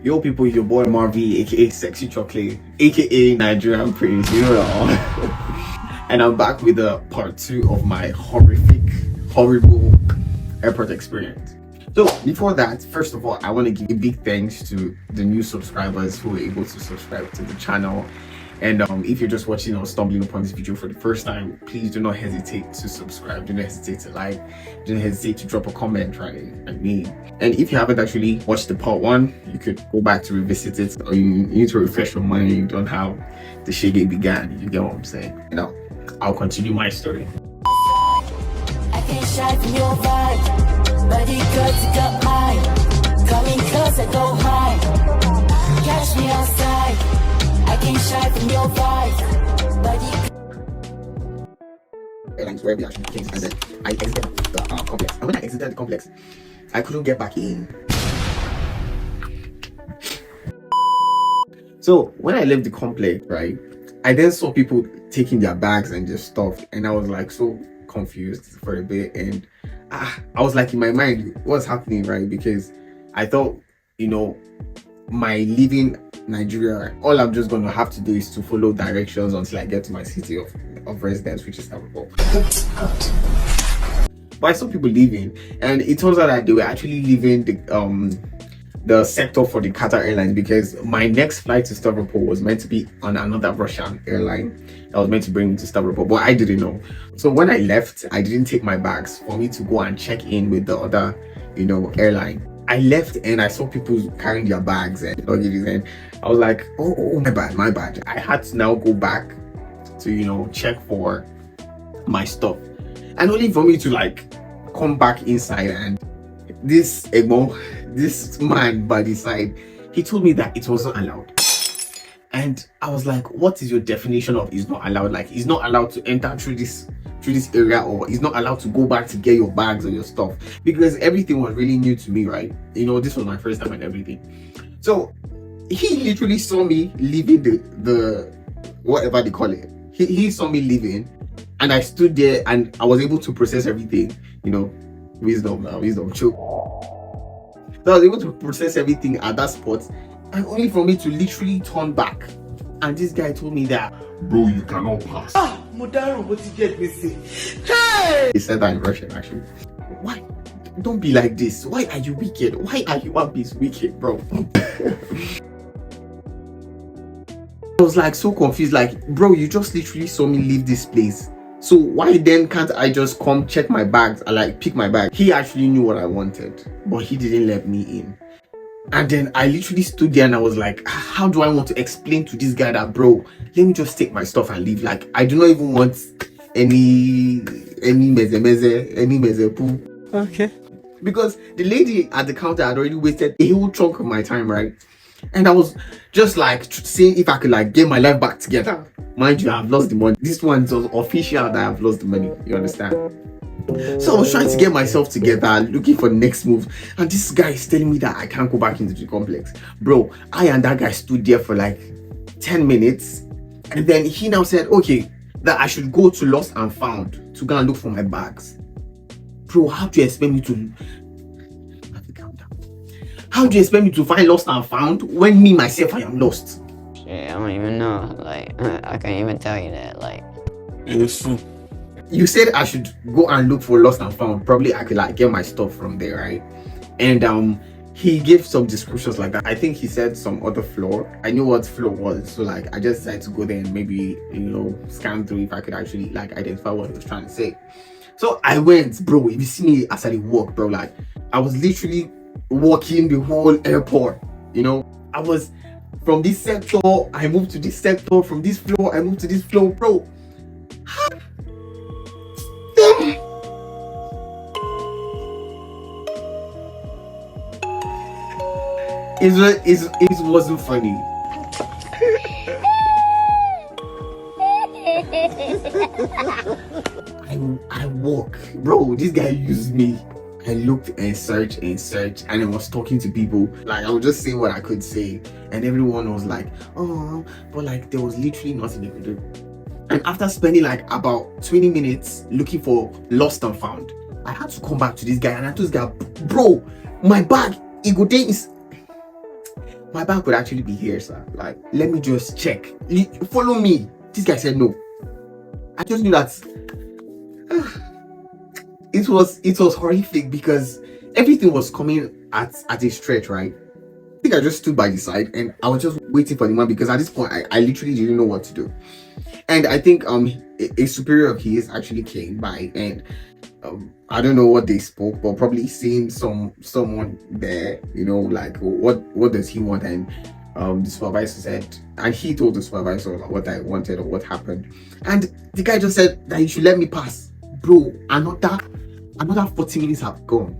Yo people, it's your boy Marvy, aka Sexy Chocolate, aka Nigerian Prince, you know that. And I'm back with a part 2 of my horrible airport experience. So before that, first of all, I want to give a big thanks to the new subscribers who were able to subscribe to the channel. And if you're just watching or stumbling upon this video for the first time, please do not hesitate to subscribe, do not hesitate to like, do not hesitate to drop a comment, right? And if you haven't actually watched the part 1, you could go back to revisit it, or you need to refresh your mind on how the shege began. You get what I'm saying? Now, I'll continue my story. I can't shy from your vibe, but it good to get high. Coming close, I go high. Catch me outside. I can't shy from your vibe, but Airlines where we actually came, and then I exited the complex. And when I exited the complex, I couldn't get back in. So when I left the complex, right, I then saw people taking their bags and just stuff, and I was like so confused for a bit, and I was like in my mind, what's happening, right? Because I thought, you know, my leaving Nigeria, all I'm just going to have to do is to follow directions until I get to my city of residence, which is Liverpool. But I saw people leaving, and it turns out that they were actually leaving the sector for the Qatar Airlines, because my next flight to Stavropol was meant to be on another Russian airline that was meant to bring me to Stavropol, but I didn't know. So when I left, I didn't take my bags for me to go and check in with the other, you know, airline. I left and I saw people carrying their bags and luggages, and I was like, oh, my bad. I had to now go back to, you know, check for my stuff, and only for me to like come back inside, and this man by the side, he told me that it wasn't allowed. And I was like, what is your definition of is not allowed? Like, he's not allowed to enter through this area, or he's not allowed to go back to get your bags or your stuff? Because everything was really new to me, right? You know, this was my first time and everything. So he literally saw me leaving the whatever they call it. He saw me leaving, and I stood there and I was able to process everything, you know, wisdom, choke. So I was able to process everything at that spot, and only for me to literally turn back. And this guy told me that, bro, you cannot pass. Modaro, what did you get me say? Hey! He said that in Russian, actually. Why? Don't be like this. Why are you wicked? Why are you one piece wicked, bro? I was like so confused, like, bro, you just literally saw me leave this place. So why then can't I just come check my bags and like pick my bag? He actually knew what I wanted, but he didn't let me in. And then I literally stood there and I was like, how do I want to explain to this guy that, bro, let me just take my stuff and leave? Like, I do not even want any meze poo. Okay. Because the lady at the counter had already wasted a whole chunk of my time, right? And I was just like seeing if I could like get my life back together. Mind you, I've lost the money. This one's official that I've lost the money. You understand? So I was trying to get myself together, looking for the next move, and this guy is telling me that I can't go back into the complex. Bro, I and that guy stood there for like 10 minutes, and then he now said, okay, that I should go to Lost and Found to go and look for my bags. Bro, how do you expect me to... How do you expect me to find Lost and Found when me, myself, I am lost? Shit, I don't even know. Like, I can't even tell you that. Like, you said I should go and look for Lost and Found. Probably I could like get my stuff from there, right? And he gave some descriptions like that. I think he said some other floor. I knew what floor was, so like I just decided to go there and maybe, you know, scan through if I could actually like identify what he was trying to say. So I went, bro. If you see me as I walk, bro, like I was literally walking the whole airport. You know, I was from this sector, I moved to this sector. From this floor, I moved to this floor, bro. It wasn't funny. I walk, bro. This guy used me. I looked and searched, and I was talking to people. Like, I was just saying what I could say, and everyone was like, oh, but like there was literally nothing they could do. And after spending like about 20 minutes looking for Lost and Found, I had to come back to this guy, and I told this guy, bro, my bag, Igoden is... my bag could actually be here, sir. Like, let me just check. Follow me. This guy said no. I just knew that it was horrific because everything was coming at a stretch, right? I think I just stood by the side and I was just waiting for the man because at this point I literally didn't know what to do. And I think a superior of his actually came by and I don't know what they spoke, but probably seeing someone there, you know, like what does he want? And the supervisor said, and he told the supervisor what I wanted or what happened, and the guy just said that he should let me pass. Bro, another 40 minutes have gone.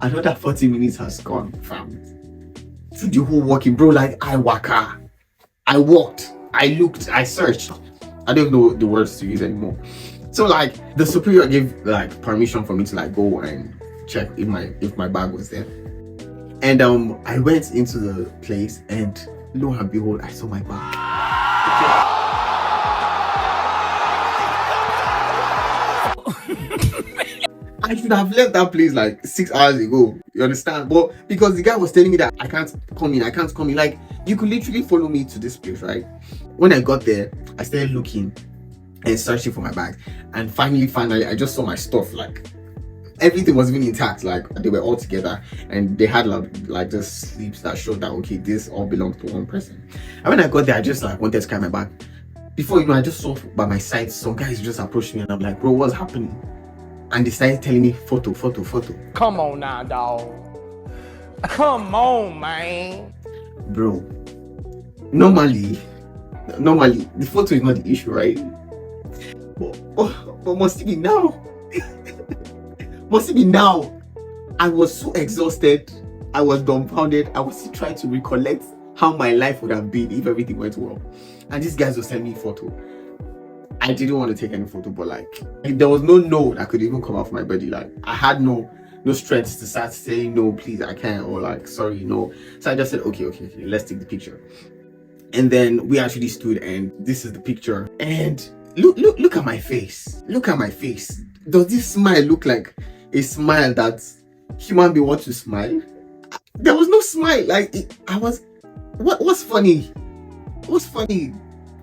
Another 40 minutes has gone, fam. Through the whole walking, bro. Like I walked, I looked, I searched. I don't know the words to use anymore. So like the superior gave like permission for me to like go and check if my bag was there. And I went into the place and lo and behold, I saw my bag. I should have left that place like 6 hours ago. You understand? But because the guy was telling me that I can't come in, like you could literally follow me to this place, right? When I got there, I started looking and searching for my bag, and finally I just saw my stuff. Like everything was even intact, like they were all together, and they had like the slips that showed that okay, this all belongs to one person. And when I got there, I just like wanted to carry my bag. Before you know, I just saw by my side some guys just approached me, and I'm like, bro, what's happening? And they started telling me photo. Come on now, dog. Come on, man. Bro, normally the photo is not the issue, right? But must it be now? Must it be now? I was so exhausted. I was dumbfounded. I was still trying to recollect how my life would have been if everything went well. And these guys were sending me photo. I didn't want to take any photo, but like there was no that could even come off my body. Like I had no strength to start saying no, please, I can't, or like sorry, no. So I just said okay, let's take the picture. And then we actually stood, and this is the picture. And look at my face. Look at my face. Does this smile look like a smile that human being wants to smile? There was no smile. Like what's funny? What's funny?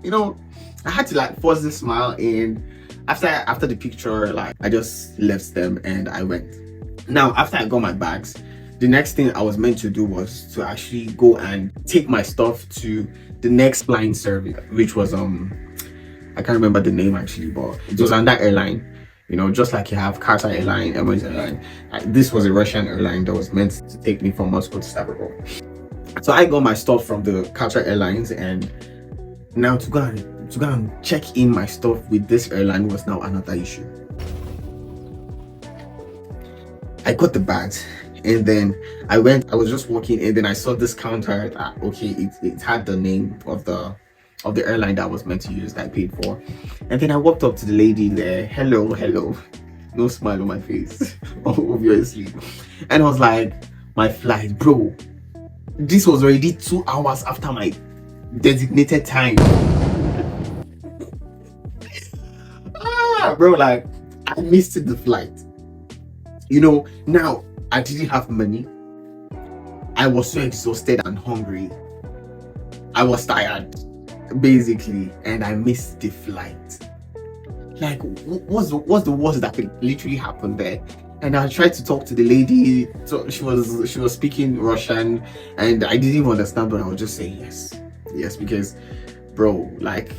You know, I had to like force the smile, and after the picture, like I just left them and I went. Now after I got my bags, the next thing I was meant to do was to actually go and take my stuff to the next flying service, which was I can't remember the name actually, but it was on that airline. You know, just like you have Qatar Airline, Emirates Airline. This was a Russian airline that was meant to take me from Moscow to Stavropol. So I got my stuff from the Qatar Airlines, and now to go and check in my stuff with this airline was now another issue. I got the bags, and then I was just walking, and then I saw this counter that okay, it had the name of the airline that I was meant to use, that I paid for. And then I walked up to the lady there. Hello, no smile on my face obviously. And I was like, my flight, bro, this was already 2 hours after my designated time. Bro, like I missed the flight. You know, now I didn't have money. I was so exhausted and hungry. I was tired basically, and I missed the flight. Like what's the worst that could literally happen there? And I tried to talk to the lady, so she was speaking Russian, and I didn't even understand, but I was just saying yes, because bro, like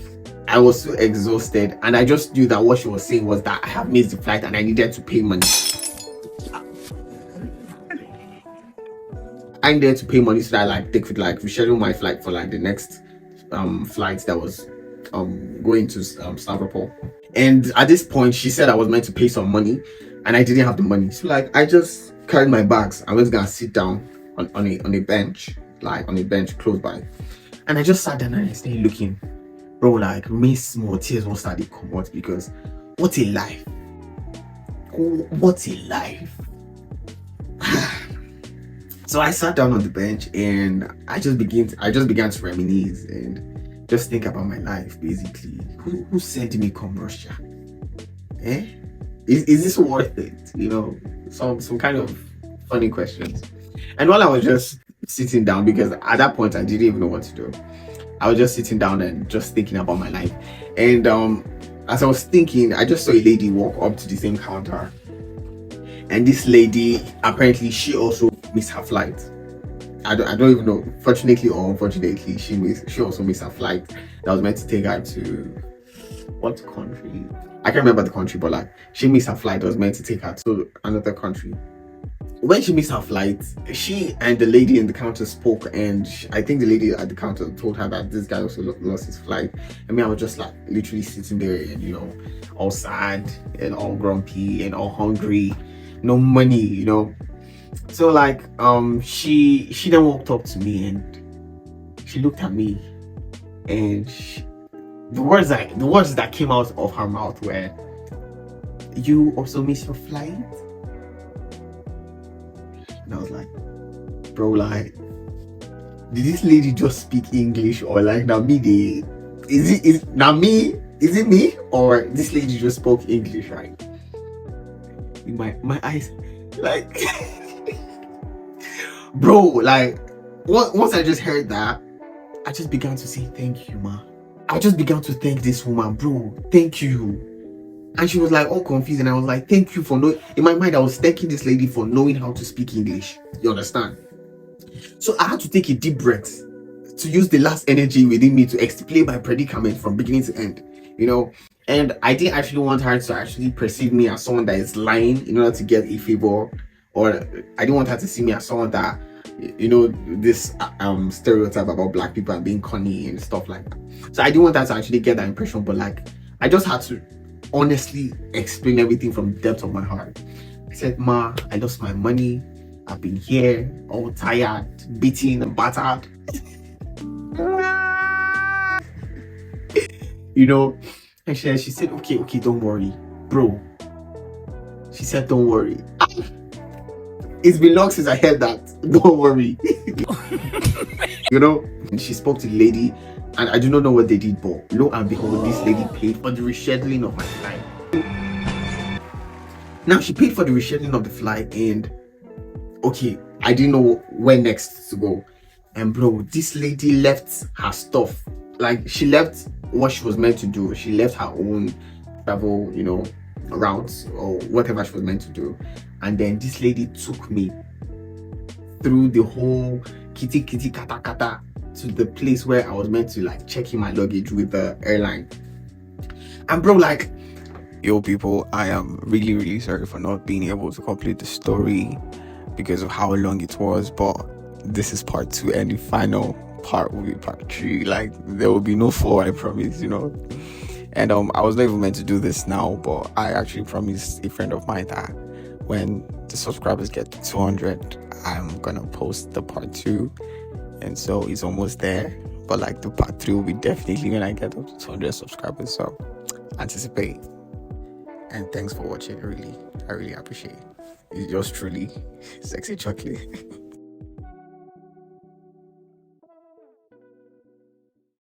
I was so exhausted, and I just knew that what she was saying was that I have missed the flight and I needed to pay money. I needed to pay money so that I like they could like reschedule my flight for like the next flight that was going to Stavropol. And at this point she said I was meant to pay some money, and I didn't have the money. So like I just carried my bags. I was gonna sit down on a bench, like on a bench close by, and I just sat down and I stayed looking. Bro, like me small tears won't start to come out, because what a life. What a life. So I sat down on the bench and I just began to reminisce and just think about my life basically. Who sent me come Russia? Is this worth it? You know, some kind of funny questions. And while I was just sitting down, because at that point I didn't even know what to do, I was just sitting down and just thinking about my life. And as I was thinking, I just saw a lady walk up to the same counter. And this lady, apparently, she also missed her flight. I don't even know. Fortunately or unfortunately, she also missed her flight that was meant to take her to what country? I can't remember the country, but like she missed her flight that was meant to take her to another country. When she missed her flight, she and the lady in the counter spoke, and I think the lady at the counter told her that this guy also lost his flight. I mean, I was just like literally sitting there and, you know, all sad and all grumpy and all hungry, no money, you know. So like she then walked up to me and she looked at me, and the words that came out of her mouth were, "You also miss your flight?" And I was like, bro, like, did this lady just speak English, or like now me is it me, or this lady just spoke English, right? In my eyes, like bro, like once I just heard that, I just began to say thank you, ma. I just began to thank this woman, bro. Thank you. And she was like all confused, and I was like, thank you for knowing. In my mind, I was thanking this lady for knowing how to speak English. You understand? So I had to take a deep breath to use the last energy within me to explain my predicament from beginning to end, you know. And I didn't actually want her to actually perceive me as someone that is lying in order to get a favor, or I didn't want her to see me as someone that, you know, this stereotype about black people and being corny and stuff like that. So I didn't want her to actually get that impression, but like I just had to honestly explain everything from the depth of my heart. I said, ma, I lost my money. I've been here all tired, beaten and battered. You know, and she said, okay, don't worry, bro. She said, don't worry. It's been long since I heard that. Don't worry. You know, and she spoke to the lady, and I do not know what they did, but lo and behold, this lady paid for the rescheduling of my flight. Now, she paid for the rescheduling of the flight, and okay, I didn't know where next to go. And bro, this lady left her stuff. Like, she left what she was meant to do. She left her own travel, you know, routes or whatever she was meant to do. And then this lady took me through the whole kitty kata kata to the place where I was meant to like check in my luggage with the airline. And bro, like, yo people, I am really sorry for not being able to complete the story because of how long it was, but this is part 2 and the final part will be part 3. Like, there will be no 4, I promise, you know. And I was not even meant to do this now, but I actually promised a friend of mine that when the subscribers get to 200, I'm gonna post the part 2, and so it's almost there. But like the part 3 will be definitely when I get up to 200 subscribers, so anticipate. And thanks for watching. I really appreciate it. It's yours truly, Sexy Chocolate.